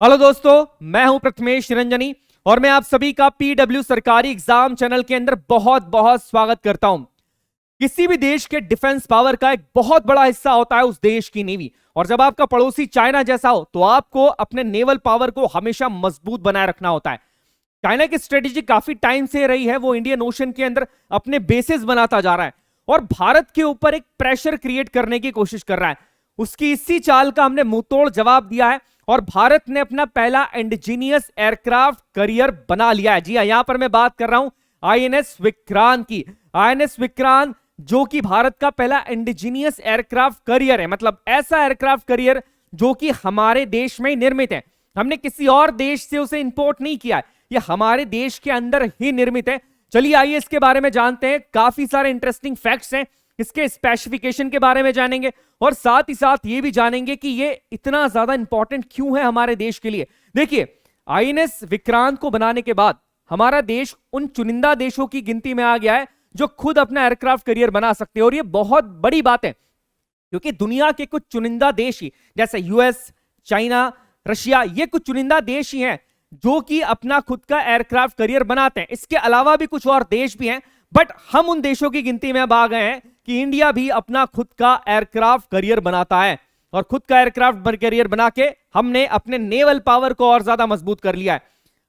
Hello दोस्तों, मैं हूं प्रथमेश रंजनी और मैं आप सभी का पीडब्ल्यू सरकारी एग्जाम चैनल के अंदर बहुत बहुत स्वागत करता हूं। किसी भी देश के डिफेंस पावर का एक बहुत बड़ा हिस्सा होता है उस देश की नेवी। और जब आपका पड़ोसी चाइना जैसा हो तो आपको अपने नेवल पावर को हमेशा मजबूत बनाए रखना होता है। चाइना की स्ट्रेटेजी काफी टाइम से रही है, वो इंडियन ओशन के अंदर अपने बेसिस बनाता जा रहा है और भारत के ऊपर एक प्रेशर क्रिएट करने की कोशिश कर रहा है। उसकी इसी चाल का हमने मुंहतोड़ जवाब दिया है और भारत ने अपना पहला इंडिजीनियस एयरक्राफ्ट करियर बना लिया है। जी हां, यहां पर मैं बात कर रहा हूं आईएनएस विक्रांत की। आईएनएस विक्रांत जो कि भारत का पहला इंडिजीनियस एयरक्राफ्ट करियर है, मतलब ऐसा एयरक्राफ्ट करियर जो कि हमारे देश में निर्मित है। हमने किसी और देश से उसे इंपोर्ट नहीं किया है, ये हमारे देश के अंदर ही निर्मित है। चलिए आइए इसके बारे में जानते हैं। काफी सारे इंटरेस्टिंग फैक्ट्स हैं, इसके स्पेसिफिकेशन के बारे में जानेंगे और साथ ही साथ ये भी जानेंगे कि ये इतना ज्यादा इंपॉर्टेंट क्यों है हमारे देश के लिए। देखिए, आईएनएस विक्रांत को बनाने के बाद हमारा देश उन चुनिंदा देशों की गिनती में आ गया है जो खुद अपना एयरक्राफ्ट करियर बना सकते हैं। और ये बहुत बड़ी बात है क्योंकि दुनिया के कुछ चुनिंदा देश ही जैसे यूएस, चाइना, रशिया, ये कुछ चुनिंदा देश ही हैं जो कि अपना खुद का एयरक्राफ्ट करियर बनाते हैं। इसके अलावा भी कुछ और देश भी हैं, बट हम उन देशों की गिनती में अब आ गए हैं कि इंडिया भी अपना खुद का एयरक्राफ्ट करियर बनाता है। और खुद का एयरक्राफ्ट करियर बना के हमने अपने नेवल पावर को और ज्यादा मजबूत कर लिया है।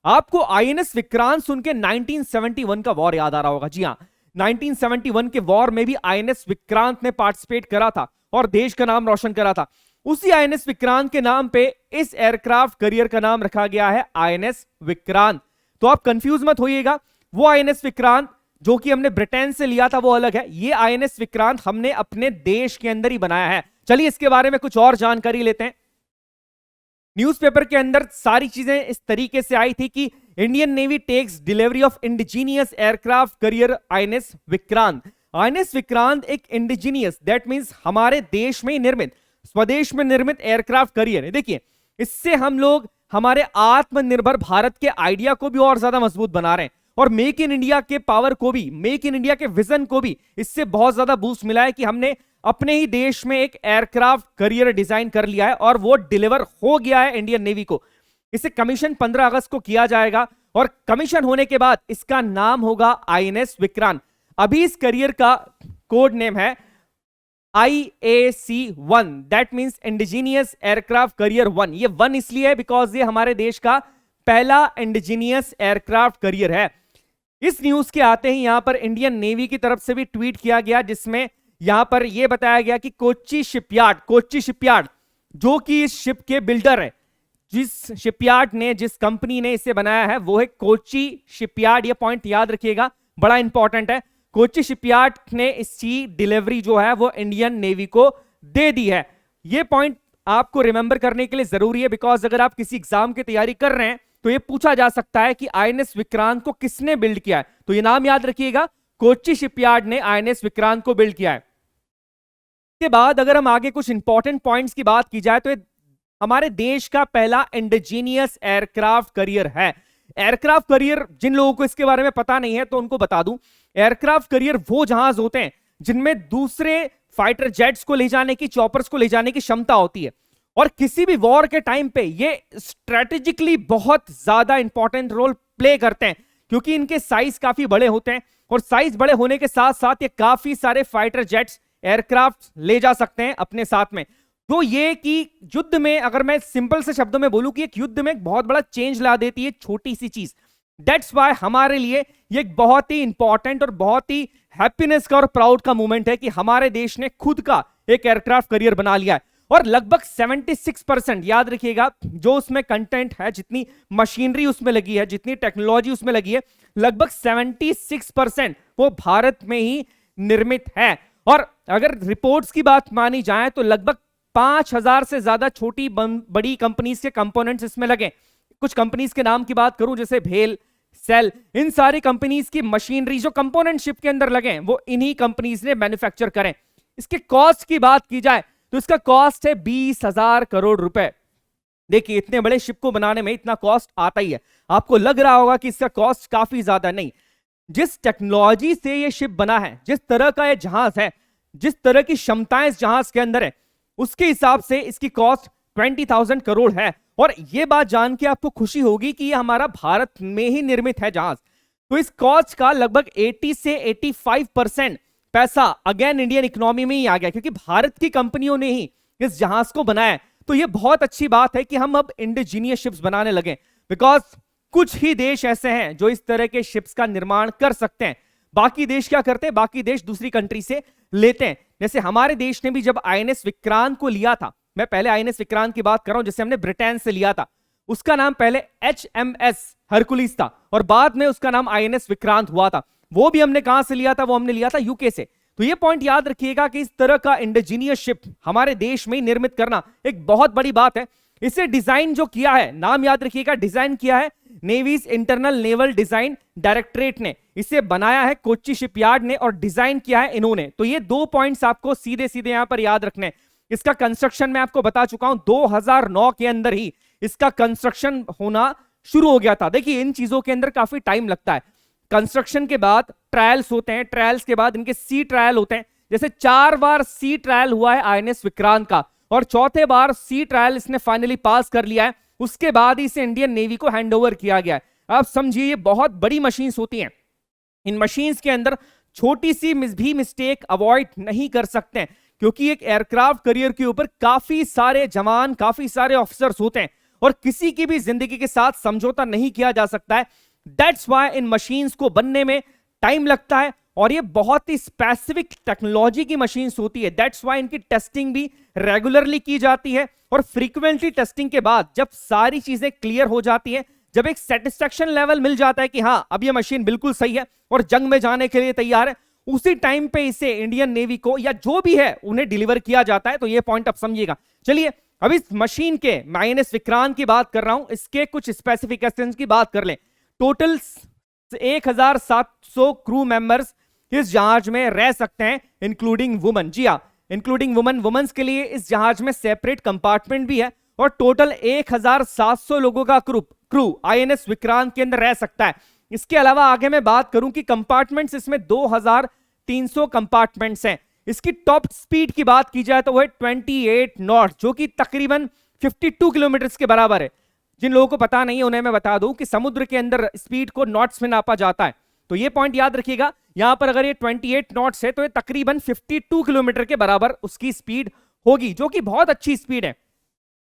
आपको आईएनएस विक्रांत सुन के 1971 का वॉर याद आ रहा होगा। जी हां, 1971 के वॉर में भी आईएनएस विक्रांत ने पार्टिसिपेट करा था और देश का नाम रोशन करा था। उसी आईएनएस विक्रांत के नाम पे इस एयरक्राफ्ट करियर का नाम रखा गया है आईएनएस विक्रांत। तो आप कंफ्यूज मत होइएगा, वो आईएनएस विक्रांत जो कि हमने ब्रिटेन से लिया था वो अलग है। ये आईएनएस विक्रांत हमने अपने देश के अंदर ही बनाया है। चलिए इसके बारे में कुछ और जानकारी लेते हैं। न्यूज़पेपर के अंदर सारी चीजें इस तरीके से आई थी कि Indian Navy takes delivery of indigenous aircraft carrier INS Vikrant. INS Vikrant एक इंडिजीनियस, दैट मींस हमारे देश में ही निर्मित, स्वदेश में निर्मित एयरक्राफ्ट करियर है। देखिए, इससे हम लोग हमारे आत्मनिर्भर भारत के आइडिया को भी और ज्यादा मजबूत बना रहे हैं और मेक इन इंडिया के पावर को भी, मेक इन इंडिया के विजन को भी इससे बहुत ज्यादा बूस्ट मिला है कि हमने अपने ही देश में एक एयरक्राफ्ट करियर डिजाइन कर लिया है और वो डिलीवर हो गया है इंडियन नेवी को। इसे कमीशन 15 अगस्त को किया जाएगा और कमीशन होने के बाद इसका नाम होगा आईएनएस विक्रांत। अभी इस करियर का कोड नेम है IAC-1, that means indigenous aircraft career 1। ये 1 इसलिए है बिकॉज ये हमारे देश का पहला इंडिजीनियस एयरक्राफ्ट करियर है। इस न्यूज के आते ही यहां पर इंडियन नेवी की तरफ से भी ट्वीट किया गया जिसमें यहां पर यह बताया गया कि कोच्चि शिपयार्ड जो कि इस शिप के बिल्डर है, जिस शिपयार्ड ने, जिस कंपनी ने इसे बनाया है वो है कोच्चि शिपयार्ड। ये पॉइंट याद रखिएगा, बड़ा इंपॉर्टेंट है। कोच्चि शिपयार्ड ने इसकी डिलीवरी जो है वो इंडियन नेवी को दे दी है। ये पॉइंट आपको रिमेंबर करने के लिए जरूरी है बिकॉज अगर आप किसी एग्जाम की तैयारी कर रहे हैं तो ये पूछा जा सकता है कि आईएनएस विक्रांत को किसने बिल्ड किया है। तो ये नाम याद रखिएगा, कोच्चि शिपयार्ड ने आईएनएस विक्रांत को बिल्ड किया है। इसके बाद अगर हम आगे कुछ इंपॉर्टेंट पॉइंट्स की बात की जाए तो ये हमारे देश का पहला इंडिजीनियस एयरक्राफ्ट करियर है। एयरक्राफ्ट करियर, जिन लोगों को इसके बारे में पता नहीं है तो उनको बता दूं, एयरक्राफ्ट करियर वो जहाज होते हैं जिनमें दूसरे फाइटर जेट्स को ले जाने की, चॉपर्स को ले जाने की क्षमता होती है और किसी भी वॉर के टाइम पे ये स्ट्रेटेजिकली बहुत ज्यादा इंपॉर्टेंट रोल प्ले करते हैं क्योंकि इनके साइज काफी बड़े होते हैं और साइज बड़े होने के साथ साथ ये काफी सारे फाइटर जेट्स, एयरक्राफ्ट ले जा सकते हैं अपने साथ में। तो ये कि युद्ध में, अगर मैं सिंपल से शब्दों में बोलूं कि एक युद्ध में एक बहुत बड़ा चेंज ला देती है छोटी सी चीज। दैट्स वाई हमारे लिए ये एक बहुत ही इंपॉर्टेंट और बहुत ही हैप्पीनेस का और प्राउड का मोमेंट है कि हमारे देश ने खुद का एक एयरक्राफ्ट करियर बना लिया है। और लगभग 76%, याद रखिएगा, जो उसमें कंटेंट है, जितनी मशीनरी उसमें लगी है, जितनी टेक्नोलॉजी उसमें लगी है, लगभग 76% वो भारत में ही निर्मित है। और अगर रिपोर्ट्स की बात मानी जाए तो लगभग 5000 से ज्यादा छोटी बड़ी कंपनीज के कंपोनेंट्स इसमें लगे। कुछ कंपनीज के नाम की बात करूं जैसे भेल, सेल, इन सारी कंपनीज की मशीनरी जो कंपोनेंट शिप के अंदर लगे वो इन्हीं कंपनीज ने मैन्युफैक्चर करें। इसके कॉस्ट की बात की जाए तो इसका कॉस्ट है 20,000 करोड़ रुपए। देखिए, इतने बड़े शिप को बनाने में इतना कॉस्ट आता ही है। आपको लग रहा होगा कि इसका कॉस्ट काफी ज्यादा, नहीं, जिस टेक्नोलॉजी से ये शिप बना है, जिस तरह का ये जहाज है, जिस तरह की क्षमताएं इस जहाज के अंदर है, उसके हिसाब से इसकी कॉस्ट 20,000 करोड़ है। और ये बात जान के आपको खुशी होगी कि ये हमारा भारत में ही निर्मित है जहाज। तो इस कॉस्ट का लगभग 80 से 85% पैसा अगेन इंडियन इकोनॉमी में ही आ गया, क्योंकि भारत की कंपनियों ने ही इस जहाज को बनाया। तो ये बहुत अच्छी बात है कि हम अब इंडिजीनियस शिप्स बनाने लगे, बिकॉज कुछ ही देश ऐसे हैं जो इस तरह के शिप्स का निर्माण कर सकते हैं। बाकी देश क्या करते हैं, बाकी देश दूसरी कंट्री से लेते हैं। जैसे हमारे देश ने भी जब आईएनएस विक्रांत को लिया था, मैं पहले आईएनएस विक्रांत की बात कर रहा हूं जिसे हमने ब्रिटेन से लिया था, उसका नाम पहले HMS हरकुलिस था और बाद में उसका नाम आईएनएस विक्रांत हुआ था। वो भी हमने कहां से लिया था, वो हमने लिया था यूके से। तो ये पॉइंट याद रखिएगा कि इस तरह का इंडिजीनियस शिप हमारे देश में ही निर्मित करना एक बहुत बड़ी बात है। इसे डिजाइन जो किया है, नाम याद रखिएगा, डिजाइन किया है navy's internal naval design directorate ने, इसे बनाया है कोच्चि शिपयार्ड ने और डिजाइन किया है इन्होंने। तो ये 2 पॉइंट्स आपको सीधे सीधे यहां पर याद रखने। इसका कंस्ट्रक्शन मैं आपको बता चुका हूं, 2009 के अंदर ही इसका कंस्ट्रक्शन होना शुरू हो गया था। देखिए इन चीजों के अंदर काफी टाइम लगता है। कंस्ट्रक्शन के बाद ट्रायल्स होते हैं, ट्रायल्स के बाद इनके सी ट्रायल होते हैं। जैसे 4 बार सी ट्रायल हुआ है आईएनएस विक्रांत का और चौथे बार सी ट्रायल इसने फाइनली पास कर लिया है। उसके बाद इसे इंडियन नेवी को हैंडओवर किया गया है। आप समझिए ये बहुत बड़ी मशीन्स होती हैं। इन मशीन्स के अंदर छोटी सी भी मिस्टेक अवॉइड नहीं कर सकते हैं, क्योंकि एक एयरक्राफ्ट करियर के ऊपर काफी सारे जवान, काफी सारे ऑफिसर्स होते हैं और किसी की भी जिंदगी के साथ समझौता नहीं किया जा सकता है। दैट्स वाई इन मशीन्स को बनने में टाइम लगता है और ये बहुत ही स्पेसिफिक टेक्नोलॉजी की मशीन्स होती है। दैट्स वाई इनकी टेस्टिंग भी रेगुलरली की जाती है और फ्रीक्वेंटली टेस्टिंग के बाद जब सारी चीजें क्लियर हो जाती है, जब एक सेटिस्फेक्शन लेवल मिल जाता है कि हां अब ये मशीन बिल्कुल सही है और जंग में जाने के लिए तैयार है, उसी टाइम पे इसे इंडियन नेवी को या जो भी है उन्हें डिलीवर किया जाता है। तो ये पॉइंट आप समझिएगा। चलिए अब इस मशीन के, मैं आईएनएस विक्रांत की बात कर रहा हूं, इसके कुछ स्पेसिफिकेशंस की बात कर लें। टोटल 1700 क्रू मेंबर्स इस जहाज में रह सकते हैं, इंक्लूडिंग वुमन। जी हाँ, इंक्लूडिंग वुमन। वुमेन्स के लिए इस जहाज में सेपरेट कंपार्टमेंट भी है और टोटल 1700 लोगों का क्रू आईएनएस विक्रांत के अंदर रह सकता है। इसके अलावा आगे मैं बात करूं कि कंपार्टमेंट्स, इसमें 2300 कंपार्टमेंट्स हैं। इसकी टॉप स्पीड की बात की जाए तो वह 28 नॉट, जो कि तकरीबन 52 किलोमीटर के बराबर है। जिन लोगों को पता नहीं है उन्हें मैं बता दूं कि समुद्र के अंदर स्पीड को नॉट्स में नापा जाता है। तो ये पॉइंट याद रखिएगा। यहां पर अगर ये 28 नॉट्स है तो ये तकरीबन 52 किलोमीटर के बराबर उसकी स्पीड होगी, जो कि बहुत अच्छी स्पीड है।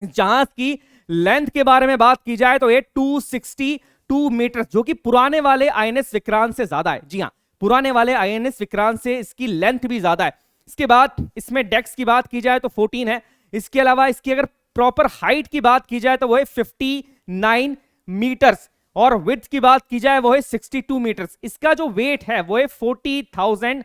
जहाज की लेंथ के बारे में बात की जाए तो ये 262 मीटर, जो कि पुराने वाले आईएनएस विक्रांत से ज्यादा है। जी हां, पुराने वाले आईएनएस विक्रांत से इसकी लेंथ भी ज्यादा है। इसके बाद इसमें डेक्स की बात की जाए तो 14 है। इसके अलावा इसकी अगर प्रॉपर हाइट की बात की जाए तो वो है 59 मीटर्स और विड्थ की बात की जाए वो है 62 मीटर्स। इसका जो वेट है वो है 40,000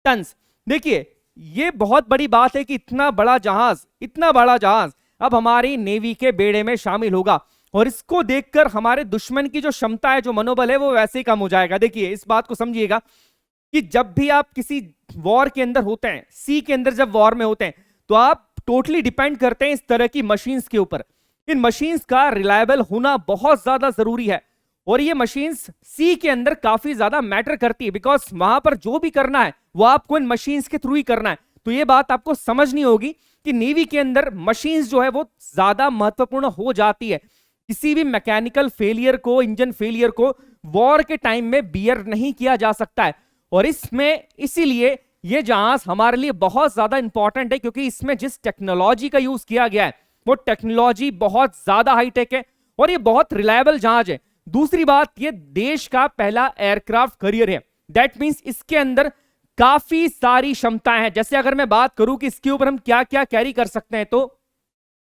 टन्स। देखिए ये बहुत बड़ी बात है कि इतना बड़ा जहाज अब हमारी नेवी के बेड़े में शामिल होगा और इसको देखकर हमारे दुश्मन की जो क्षमता है, जो मनोबल है, वो वैसे ही कम हो जाएगा। देखिए इस बात को समझिएगा कि जब भी आप किसी वॉर के अंदर होते हैं, सी के अंदर जब वॉर में होते हैं, तो आप टोटली डिपेंड करते हैं इस तरह की मशीन्स के ऊपर। इन मशीन्स का रिलायबल होना बहुत ज्यादा जरूरी है और ये मशीन्स सी के अंदर काफी ज्यादा मैटर करती है, बिकॉज वहां पर जो भी करना है वो आपको इन मशीन्स के थ्रू ही करना है। तो ये बात आपको समझनी होगी कि नेवी के अंदर मशीन्स जो है वो ज्यादा महत्वपूर्ण हो जाती है। किसी भी मैकेनिकल फेलियर को, इंजन फेलियर को वॉर के टाइम में बियर नहीं किया जा सकता है और इसमें इसीलिए ये जहाज हमारे लिए बहुत ज्यादा इंपॉर्टेंट है, क्योंकि इसमें जिस टेक्नोलॉजी का यूज किया गया है वो टेक्नोलॉजी बहुत ज्यादा हाईटेक है और ये बहुत रिलायबल जहाज है। दूसरी बात, ये देश का पहला एयरक्राफ्ट करियर है। दैट मींस इसके अंदर काफी सारी क्षमताएं हैं। जैसे अगर मैं बात करूं कि इसके ऊपर हम क्या क्या कैरी कर सकते हैं, तो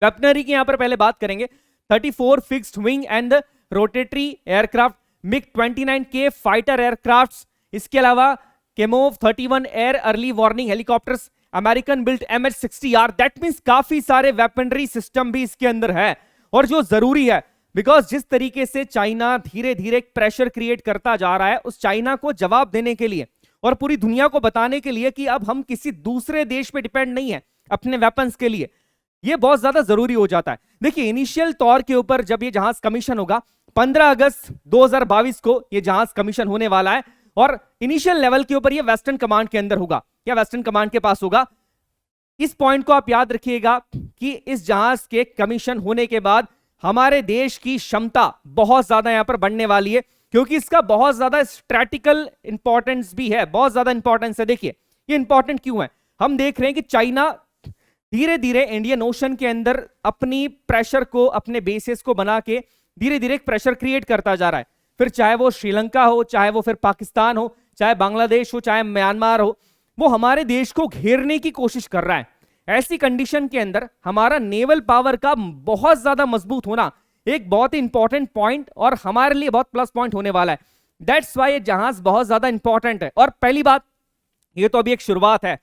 वेपनरी की यहां पर पहले बात करेंगे। 34 fixed wing and rotary aircraft, MiG-29K fighter aircrafts, इसके अलावा Kamov 31 air early warning helicopters, American built MH-60R। That means काफी सारे वेपनरी सिस्टम भी इसके अंदर है और जो जरूरी है, बिकॉज जिस तरीके से चाइना धीरे धीरे प्रेशर क्रिएट करता जा रहा है, उस चाइना को जवाब देने के लिए और पूरी दुनिया को बताने के लिए कि अब हम किसी दूसरे देश पे डिपेंड नहीं है अपने वेपन्स के लिए, ये बहुत ज्यादा जरूरी हो जाता है। देखिए इनिशियल तौर के ऊपर जब ये जहाज कमीशन होगा, 15 अगस्त 2022 को ये जहाज कमीशन होने वाला है और इनिशियल लेवल के ऊपर ये वेस्टर्न कमांड के अंदर होगा या वेस्टर्न कमांड के पास होगा। इस पॉइंट को आप याद रखिएगा कि इस जहाज के कमीशन होने के बाद हमारे देश की क्षमता बहुत ज्यादा यहां पर बढ़ने वाली है, क्योंकि इसका बहुत ज्यादा स्ट्रैटिकल इंपॉर्टेंस भी है, बहुत ज्यादा इंपॉर्टेंस है। देखिए ये इंपॉर्टेंट क्यों है, हम देख रहे हैं कि चाइना धीरे धीरे इंडियन ओशन के अंदर अपनी प्रेशर को, अपने बेसिस को बना के धीरे धीरे एक प्रेशर क्रिएट करता जा रहा है। फिर चाहे वो श्रीलंका हो, चाहे वो फिर पाकिस्तान हो, चाहे बांग्लादेश हो, चाहे म्यांमार हो, वो हमारे देश को घेरने की कोशिश कर रहा है। ऐसी कंडीशन के अंदर हमारा नेवल पावर का बहुत ज्यादा मजबूत होना एक बहुत ही इंपॉर्टेंट पॉइंट और हमारे लिए बहुत प्लस पॉइंट होने वाला है। दैट्स वाई ये जहाज बहुत ज्यादा इंपॉर्टेंट है। और पहली बात, ये तो अभी एक शुरुआत है,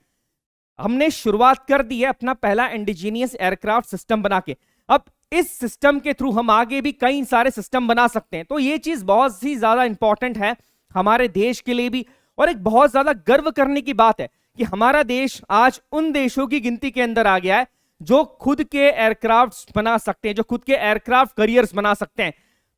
हमने शुरुआत कर दी है अपना पहला इंडिजीनियस एयरक्राफ्ट सिस्टम बना के। अब इस सिस्टम के थ्रू हम आगे भी कई सारे सिस्टम बना सकते हैं। तो ये चीज बहुत ही ज्यादा इंपॉर्टेंट है हमारे देश के लिए भी, और एक बहुत ज्यादा गर्व करने की बात है कि हमारा देश आज उन देशों की गिनती के अंदर आ गया है जो खुद के एयरक्राफ्ट बना सकते हैं, जो खुद के एयरक्राफ्ट करियर्स बना सकते हैं।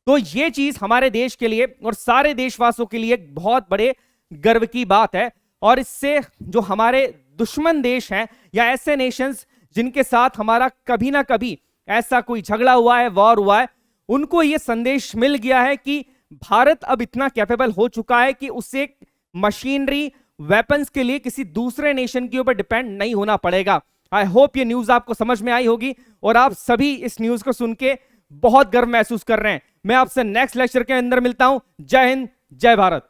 तो ये चीज हमारे देश के लिए और सारे देशवासियों के लिए एक बहुत बड़े गर्व की बात है। और इससे जो हमारे दुश्मन देश हैं या ऐसे नेशंस जिनके साथ हमारा कभी ना कभी ऐसा कोई झगड़ा हुआ है, वॉर हुआ है, उनको यह संदेश मिल गया है कि भारत अब इतना कैपेबल हो चुका है कि उसे मशीनरी, वेपन्स के लिए किसी दूसरे नेशन के ऊपर डिपेंड नहीं होना पड़ेगा। आई होप ये न्यूज आपको समझ में आई होगी और आप सभी इस न्यूज को सुन के बहुत गर्व महसूस कर रहे हैं। मैं आपसे नेक्स्ट लेक्चर के अंदर मिलता हूं। जय हिंद, जय भारत।